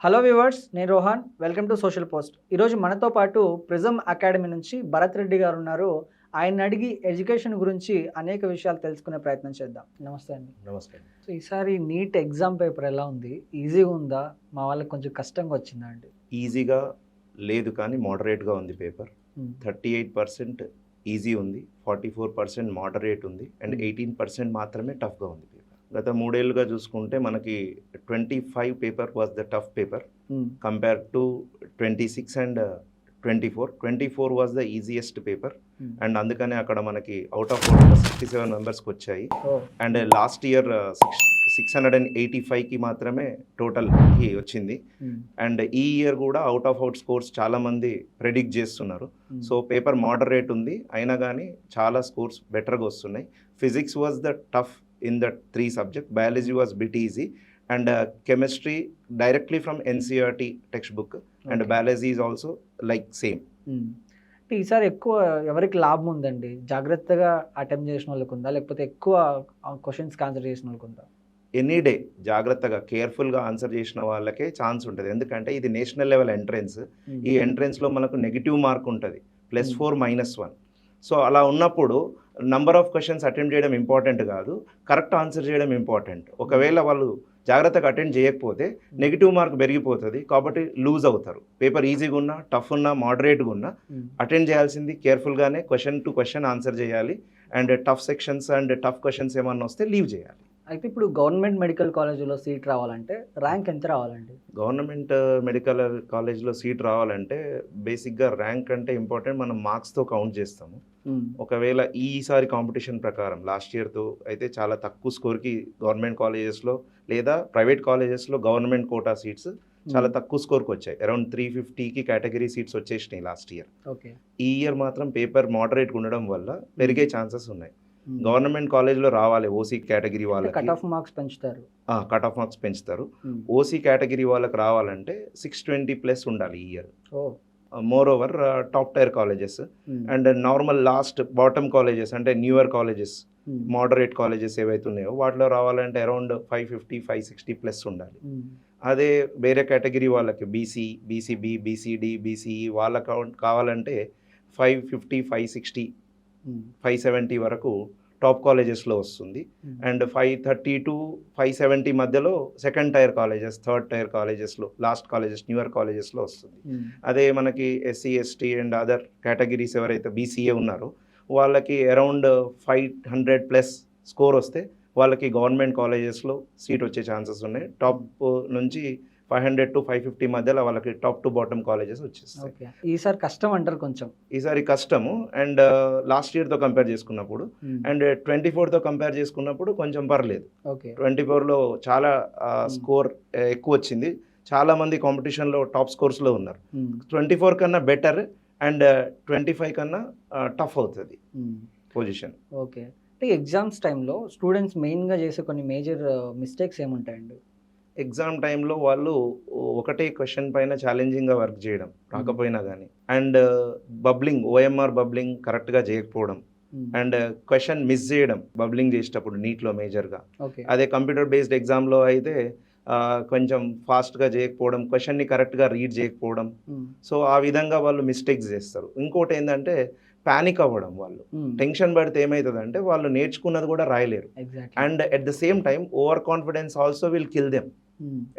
Hello viewers, నేను Rohan. Welcome to social post. ఈరోజు మనతో పాటు ప్రిజమ్ అకాడమీ నుంచి భరత్ రెడ్డి గారు ఉన్నారు. ఆయన అడిగి ఎడ్యుకేషన్ గురించి అనేక విషయాలు తెలుసుకునే ప్రయత్నం చేద్దాం. నమస్తే అండి. నమస్తే. సో ఈసారి నీట్ ఎగ్జామ్ పేపర్ ఎలా ఉంది? ఈజీగా ఉందా? మా వాళ్ళకి కొంచెం కష్టంగా వచ్చిందా అండి? ఈజీగా లేదు, కానీ మోడరేట్గా ఉంది పేపర్. 38% ఈజీ ఉంది, 44% మోడరేట్ ఉంది, అండ్ 18% మాత్రమే టఫ్గా ఉంది పేపర్. గత 3 ఏళ్ళుగా చూసుకుంటే మనకి 25 paper was the tough paper compare to 26 and 24 was the easiest paper. And అందుకనే అక్కడ మనకి అవుట్ ఆఫ్ 67 మెంబర్స్కి వచ్చాయి. అండ్ లాస్ట్ ఇయర్ 685కి మాత్రమే టోటల్కి వచ్చింది. అండ్ ఈ ఇయర్ కూడా అవుట్ ఆఫ్ అవుట్ స్కోర్స్ చాలామంది ప్రెడిక్ట్ చేస్తున్నారు. సో పేపర్ మోడరేట్ ఉంది, అయినా కానీ చాలా స్కోర్స్ బెటర్గా వస్తున్నాయి. Physics was the tough in the 3 subject, biology was bit easy, and chemistry directly from NCERT textbook, and biology is also like same. ఈసారి ఎక్కువ ఎవరికి లాభం ఉందండి? జాగ్రత్తగా అటెంప్ట్ చేసిన వాళ్ళకి ఉందా, లేకపోతే ఎక్కువ క్వశ్చన్స్కి ఆన్సర్ చేసిన వాళ్ళకి ఉందా? ఎనీ డే జాగ్రత్తగా కేర్ఫుల్గా ఆన్సర్ చేసిన వాళ్ళకే ఛాన్స్ ఉంటుంది. ఎందుకంటే ఇది నేషనల్ లెవెల్ ఎంట్రెన్స్. ఈ ఎంట్రెన్స్లో మనకు నెగిటివ్ మార్క్ ఉంటుంది, +4 -1. సో అలా ఉన్నప్పుడు నంబర్ ఆఫ్ క్వశ్చన్స్ అటెంప్ట్ చేయడం ఇంపార్టెంట్ కాదు, కరెక్ట్ ఆన్సర్ చేయడం ఇంపార్టెంట్. ఒకవేళ వాళ్ళు జాగ్రత్తగా అటెండ్ చేయకపోతే నెగిటివ్ మార్క్ పెరిగిపోతుంది, కాబట్టి లూజ్ అవుతారు. పేపర్ ఈజీగా ఉన్నా, టఫ్ ఉన్నా, మోడరేట్గా ఉన్నా అటెండ్ చేయాల్సింది కేర్ఫుల్గానే, క్వశ్చన్ టు క్వశ్చన్ ఆన్సర్ చేయాలి. And tough sections and tough questions ఏమన్నా వస్తే లీవ్ చేయాలి. అయితే ఇప్పుడు గవర్నమెంట్ మెడికల్ కాలేజీలో సీట్ రావాలంటే ర్యాంక్ ఎంత రావాలండి? గవర్నమెంట్ మెడికల్ కాలేజ్లో సీట్ రావాలంటే బేసిక్గా ర్యాంక్ అంటే ఇంపార్టెంట్, మనం మార్క్స్తో కౌంట్ చేస్తాము. ఒకవేళ ఈసారి కాంపిటీషన్ ప్రకారం లాస్ట్ ఇయర్తో అయితే చాలా తక్కువ స్కోర్కి గవర్నమెంట్ కాలేజెస్లో లేదా ప్రైవేట్ కాలేజెస్లో గవర్నమెంట్ కోటా సీట్స్ చాలా తక్కువ స్కోర్కి వచ్చాయి. అరౌండ్ 350కి కేటగిరీ సీట్స్ వచ్చేసినాయి లాస్ట్ ఇయర్. ఈ ఇయర్ మాత్రం పేపర్ మోడరేట్గా ఉండడం వల్ల పెరిగే ఛాన్సెస్ ఉన్నాయి. గవర్నమెంట్ కాలేజ్లో రావాలి ఓసీ కేటగిరీ వాళ్ళకి కట్ ఆఫ్ మార్క్స్ పెంచుతారు. ఓసీ కేటగిరీ వాళ్ళకి రావాలంటే 620+ ఉండాలి ఈ year. More over top tier colleges and normal last bottom colleges అంటే న్యూయర్ కాలేజెస్, మోడరేట్ కాలేజెస్ ఏవైతే ఉన్నాయో వాటిలో రావాలంటే అరౌండ్ 550, 560+ ఉండాలి. అదే వేరే కేటగిరీ వాళ్ళకి బీసీ, బీసీబీ, బీసీడీ, బీసీఈ వాళ్ళకి కావాలంటే 550, 560, 570 వరకు టాప్ కాలేజెస్లో వస్తుంది. అండ్ 530 to 570 మధ్యలో second tier colleges, third tyre కాలేజెస్లో, లాస్ట్ కాలేజెస్, న్యూయర్ కాలేజెస్లో వస్తుంది. అదే మనకి SC, ST and other categories ఎవరైతే బీసీఏ ఉన్నారో వాళ్ళకి అరౌండ్ 500+ స్కోర్ వస్తే వాళ్ళకి గవర్నమెంట్ కాలేజెస్లో సీట్ వచ్చే ఛాన్సెస్ ఉన్నాయి. టాప్ నుంచి 500 to 550 మధ్యలో వాళ్ళకి టాప్ టు బాటమ్ కాలేజెస్ వచ్చేస్తాయి. ఈసారి కష్టం అంటారు కొంచెం? ఈసారి కష్టము. అండ్ లాస్ట్ ఇయర్తో కంపేర్ చేసుకున్నప్పుడు అండ్ 24తో కంపేర్ చేసుకున్నప్పుడు కొంచెం పర్లేదు. 24లో చాలా స్కోర్ ఎక్కువ వచ్చింది, చాలా మంది కాంపిటీషన్లో టాప్ స్కోర్స్లో ఉన్నారు. 24 కన్నా బెటర్ అండ్ 25 కన్నా టఫ్ అవుతుంది పొజిషన్. ఓకే. ఎగ్జామ్స్ టైంలో స్టూడెంట్స్ మెయిన్గా చేసే కొన్ని మేజర్ మిస్టేక్స్ ఏముంటాయండి? ఎగ్జామ్ టైంలో వాళ్ళు ఒకటే క్వశ్చన్ పైన ఛాలెంజింగ్గా వర్క్ చేయడం రాకపోయినా కానీ, అండ్ బబ్లింగ్, ఓఎంఆర్ బబ్లింగ్ కరెక్ట్గా చేయకపోవడం, అండ్ క్వశ్చన్ మిస్ చేయడం బబ్లింగ్ చేసేటప్పుడు నీట్లో మేజర్గా. అదే కంప్యూటర్ బేస్డ్ ఎగ్జామ్లో అయితే కొంచెం ఫాస్ట్గా చేయకపోవడం, క్వశ్చన్ని కరెక్ట్గా రీడ్ చేయకపోవడం. సో ఆ విధంగా వాళ్ళు మిస్టేక్స్ చేస్తారు. ఇంకోటి ఏంటంటే పానిక్ అవ్వడం. వాళ్ళు టెన్షన్ పడితే ఏమవుతుందంటే వాళ్ళు నేర్చుకున్నది కూడా రాయలేరు. And at the same time over confidence also will kill them.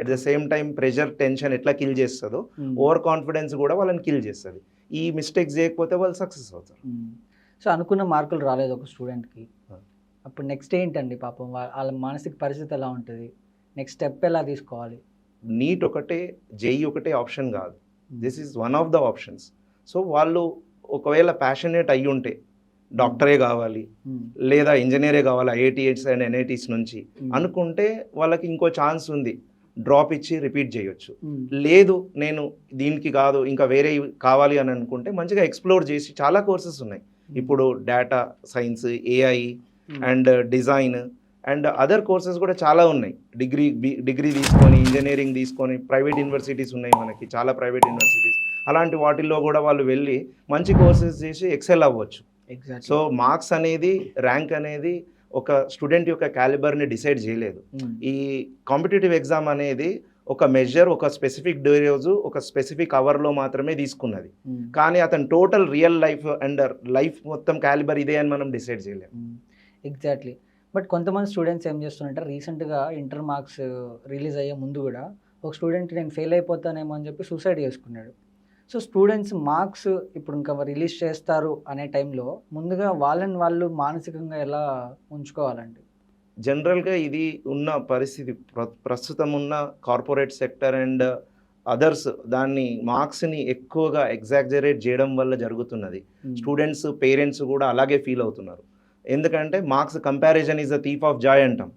At the same time pressure, tension ఎట్లా కిల్ చేస్తుందో ఓవర్ కాన్ఫిడెన్స్ కూడా వాళ్ళని కిల్ చేస్తుంది. ఈ మిస్టేక్స్ చేయకపోతే వాళ్ళు సక్సెస్ అవుతారు. సో అనుకున్న మార్కులు రాలేదు ఒక స్టూడెంట్కి, అప్పుడు నెక్స్ట్ ఏంటండి? పాపం వాళ్ళ మానసిక పరిస్థితి ఎలా ఉంటుంది? నెక్స్ట్ స్టెప్ ఎలా తీసుకోవాలి? నీట్ ఒకటే, జేఈ ఒకటే ఆప్షన్ కాదు, this is one of the options. So వాళ్ళు ఒకవేళ ప్యాషనేట్ అయ్యి ఉంటే డాక్టరే కావాలి లేదా ఇంజనీరే కావాలి ఐఐటీఎస్ అండ్ ఎన్ఐటీస్ నుంచి అనుకుంటే వాళ్ళకి ఇంకో ఛాన్స్ ఉంది, డ్రాప్ ఇచ్చి రిపీట్ చేయొచ్చు. లేదు నేను దీనికి కాదు ఇంకా వేరే కావాలి అని అనుకుంటే మంచిగా ఎక్స్ప్లోర్ చేసి చాలా కోర్సెస్ ఉన్నాయి ఇప్పుడు, data science, AI and design and other courses కూడా చాలా ఉన్నాయి. డిగ్రీ తీసుకొని, ఇంజనీరింగ్ తీసుకొని, ప్రైవేట్ యూనివర్సిటీస్ ఉన్నాయి మనకి, చాలా ప్రైవేట్ యూనివర్సిటీస్. అలాంటి వాటిల్లో కూడా వాళ్ళు వెళ్ళి మంచి కోర్సెస్ చేసి ఎక్సెల్ అవ్వచ్చు. సో మార్క్స్ అనేది, ర్యాంక్ అనేది ఒక స్టూడెంట్ యొక్క క్యాలిబర్ని డిసైడ్ చేయలేదు. ఈ కాంపిటేటివ్ ఎగ్జామ్ అనేది ఒక మెజర్ ఒక స్పెసిఫిక్ డే రోజు ఒక స్పెసిఫిక్ అవర్లో మాత్రమే తీసుకున్నది. కానీ అతను total real life and life మొత్తం క్యాలిబర్ ఇదే అని మనం డిసైడ్ చేయలేము. ఎగ్జాక్ట్లీ. బట్ కొంతమంది స్టూడెంట్స్ ఏం చేస్తున్నారంటే రీసెంట్గా ఇంటర్ మార్క్స్ రిలీజ్ అయ్యే ముందు కూడా ఒక స్టూడెంట్ నేను ఫెయిల్ అయిపోతానేమో అని చెప్పి సూసైడ్ చేసుకున్నాడు. సో స్టూడెంట్స్ మార్క్స్ ఇప్పుడు ఇంకా రిలీజ్ చేస్తారు అనే టైంలో ముందుగా వాళ్ళని వాళ్ళు మానసికంగా ఎలా ఉంచుకోవాలండి? జనరల్గా ఇది ఉన్న పరిస్థితి ప్రస్తుతం ఉన్న కార్పొరేట్ సెక్టర్ అండ్ అదర్స్ దాన్ని మార్క్స్ని ఎక్కువగా ఎగ్జాగ్జరేట్ చేయడం వల్ల జరుగుతున్నది. స్టూడెంట్స్ పేరెంట్స్ కూడా అలాగే ఫీల్ అవుతున్నారు. ఎందుకంటే marks comparison is the thief of Joy అంటాం.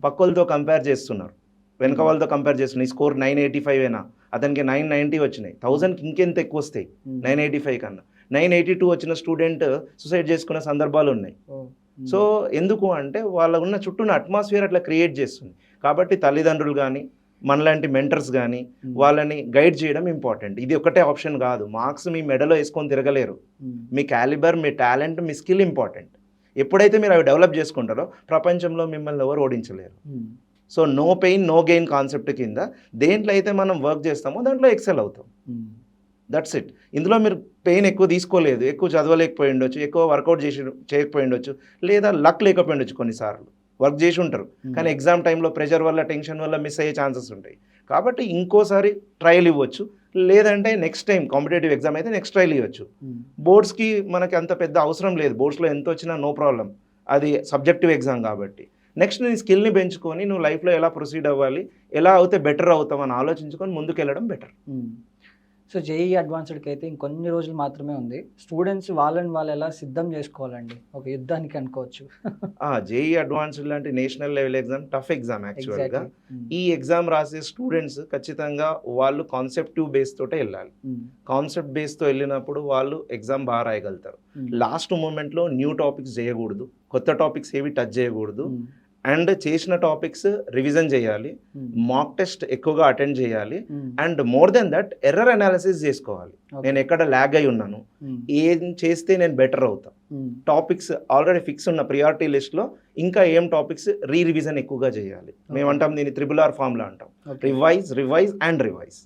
పక్కలతో కంపేర్ చేస్తున్నారు, వెనక వాళ్ళతో కంపేర్ చేస్తున్నారు. ఈ స్కోర్ 985 అయినా అతనికి 990 వచ్చినాయి, 1000కి ఇంకెంత ఎక్కువ వస్తాయి 985 కన్నా. 982 వచ్చిన స్టూడెంట్ సూసైడ్ చేసుకున్న సందర్భాలు ఉన్నాయి. సో ఎందుకు అంటే వాళ్ళ ఉన్న చుట్టూ ఉన్న అట్మాస్ఫియర్ అట్లా క్రియేట్ చేస్తుంది. కాబట్టి తల్లిదండ్రులు కానీ మనలాంటి మెంటర్స్ కానీ వాళ్ళని గైడ్ చేయడం ఇంపార్టెంట్. ఇది ఒకటే ఆప్షన్ కాదు. మార్క్స్ మీ మెడలో వేసుకొని తిరగలేరు. మీ క్యాలిబర్, మీ టాలెంట్, మీ స్కిల్ ఇంపార్టెంట్. ఎప్పుడైతే మీరు అవి డెవలప్ చేసుకుంటారో ప్రపంచంలో మిమ్మల్ని ఎవరు ఓడించలేరు. So no pain no gain concept కింద దేంట్లో అయితే మనం వర్క్ చేస్తామో దాంట్లో ఎక్సెల్ అవుతాం. That's it. ఇందులో మీరు పెయిన్ ఎక్కువ తీసుకోలేదు, ఎక్కువ చదవలేకపోయి ఉండొచ్చు, ఎక్కువ వర్కౌట్ చేయకపోయి ఉండొచ్చు, లేదా లక్ లేకపోయి ఉండొచ్చు. కొన్నిసార్లు వర్క్ చేసి ఉంటారు కానీ ఎగ్జామ్ టైంలో ప్రెషర్ వల్ల టెన్షన్ వల్ల మిస్ అయ్యే ఛాన్సెస్ ఉంటాయి. కాబట్టి ఇంకోసారి ట్రయల్ ఇవ్వచ్చు, లేదంటే నెక్స్ట్ టైం కాంపిటేటివ్ ఎగ్జామ్ అయితే నెక్స్ట్ ట్రయల్ ఇవ్వచ్చు. బోర్డ్స్కి మనకి అంత పెద్ద అవసరం లేదు. బోర్డ్స్లో ఎంత వచ్చినా నో ప్రాబ్లం, అది సబ్జెక్టివ్ ఎగ్జామ్ కాబట్టి. నెక్స్ట్ నీ స్కిల్ని పెంచుకొని నువ్వు లైఫ్లో ఎలా ప్రొసీడ్ అవ్వాలి, ఎలా అవుతే బెటర్ అవుతామని ఆలోచించుకొని ముందుకు వెళ్ళడం బెటర్. సో జేఈ అడ్వాన్స్డ్కి అయితే ఇంకొన్ని రోజులు మాత్రమే ఉంది. స్టూడెంట్స్ వాళ్ళని వాళ్ళు ఎలా సిద్ధం చేసుకోవాలండి ఒక యుద్ధానికి అనుకోవచ్చు? జేఈ అడ్వాన్స్డ్ లాంటి national level exam tough exam యాక్చువల్గా. ఈ ఎగ్జామ్ రాసే స్టూడెంట్స్ ఖచ్చితంగా వాళ్ళు కాన్సెప్టివ్ బేస్ తోటే వెళ్ళాలి. కాన్సెప్ట్ బేస్తో వెళ్ళినప్పుడు వాళ్ళు ఎగ్జామ్ బాగా రాయగలుగుతారు. లాస్ట్ మూమెంట్లో న్యూ టాపిక్స్ చేయకూడదు, కొత్త టాపిక్స్ ఏవి టచ్ చేయకూడదు, అండ్ చేసిన టాపిక్స్ రివిజన్ చేయాలి, మాక్ టెస్ట్ ఎక్కువగా అటెండ్ చేయాలి, and more than that error analysis చేసుకోవాలి. నేను ఎక్కడ ల్యాగ్ అయి ఉన్నాను, ఏం చేస్తే నేను బెటర్ అవుతా. టాపిక్స్ ఆల్రెడీ ఫిక్స్ ఉన్న ప్రియారిటీ లిస్ట్లో ఇంకా ఏం టాపిక్స్ రివిజన్ ఎక్కువగా చేయాలి. మేము అంటాం దీన్ని RRR ఫార్ములా అంటాం. Revise and revise.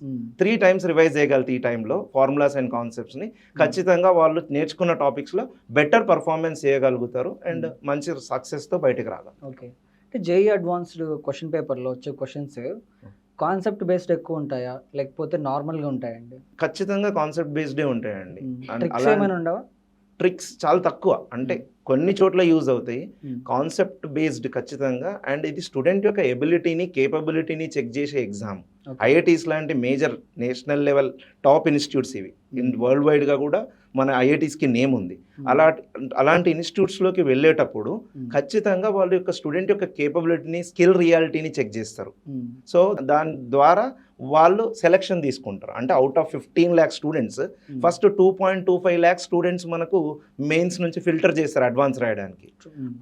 3 times revise చేయగలిగితే ఈ టైంలో ఫార్ములాస్ అండ్ కాన్సెప్ట్స్ని ఖచ్చితంగా వాళ్ళు నేర్చుకున్న టాపిక్స్లో బెటర్ పర్ఫార్మెన్స్ చేయగలుగుతారు అండ్ మంచి సక్సెస్తో బయటకు రాగలరు. ఓకే. అంటే జేఈ అడ్వాన్స్డ్ క్వశ్చన్ పేపర్లో వచ్చే క్వశ్చన్స్ కాన్సెప్ట్ బేస్డ్ ఎక్కువ ఉంటాయా లేకపోతే నార్మల్గా ఉంటాయండి? ఖచ్చితంగా కాన్సెప్ట్ బేస్డే ఉంటాయండి. ట్రిక్స్ ఏమైనా ఉండవా? ట్రిక్స్ చాలా తక్కువ, అంటే కొన్ని చోట్ల యూజ్ అవుతాయి. కాన్సెప్ట్ బేస్డ్ ఖచ్చితంగా. అండ్ ఇది స్టూడెంట్ యొక్క ఎబిలిటీని, కేపబిలిటీని చెక్ చేసే ఎగ్జామ్. ఐఐటీస్ లాంటి major national level top institutes ఇవి. వరల్డ్ వైడ్గా కూడా మన ఐఐటీస్కి నేమ్ ఉంది. అలాంటి ఇన్స్టిట్యూట్స్లోకి వెళ్ళేటప్పుడు ఖచ్చితంగా వాళ్ళ యొక్క స్టూడెంట్ యొక్క కేపబిలిటీని, స్కిల్ రియాలిటీని చెక్ చేస్తారు. సో దాని ద్వారా వాళ్ళు సెలెక్షన్ తీసుకుంటారు. అంటే out of 15 lakh students first 2.25 lakh students మనకు మెయిన్స్ నుంచి ఫిల్టర్ చేస్తారు అడ్వాన్స్ రాయడానికి.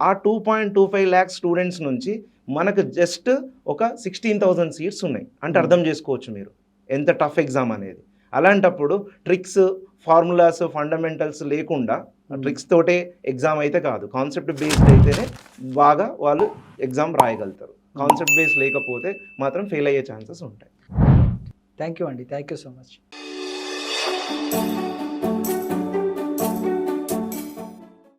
ఆ 2.25 lakh స్టూడెంట్స్ నుంచి మనకు జస్ట్ ఒక 16,000 సీట్స్ ఉన్నాయి. అంటే అర్థం చేసుకోవచ్చు మీరు ఎంత టఫ్ ఎగ్జామ్ అనేది. అలాంటప్పుడు ట్రిక్స్, ఫార్ములాస్, ఫండమెంటల్స్ లేకుండా ట్రిక్స్ తోటే ఎగ్జామ్ అయితే కాదు, కాన్సెప్ట్ బేస్డ్ అయితేనే బాగా వాళ్ళు ఎగ్జామ్ రాయగలుగుతారు. కాన్సెప్ట్ బేస్ లేకపోతే మాత్రం ఫెయిల్ అయ్యే ఛాన్సెస్ ఉంటాయి. థ్యాంక్ యూ అండి. Thank you so much.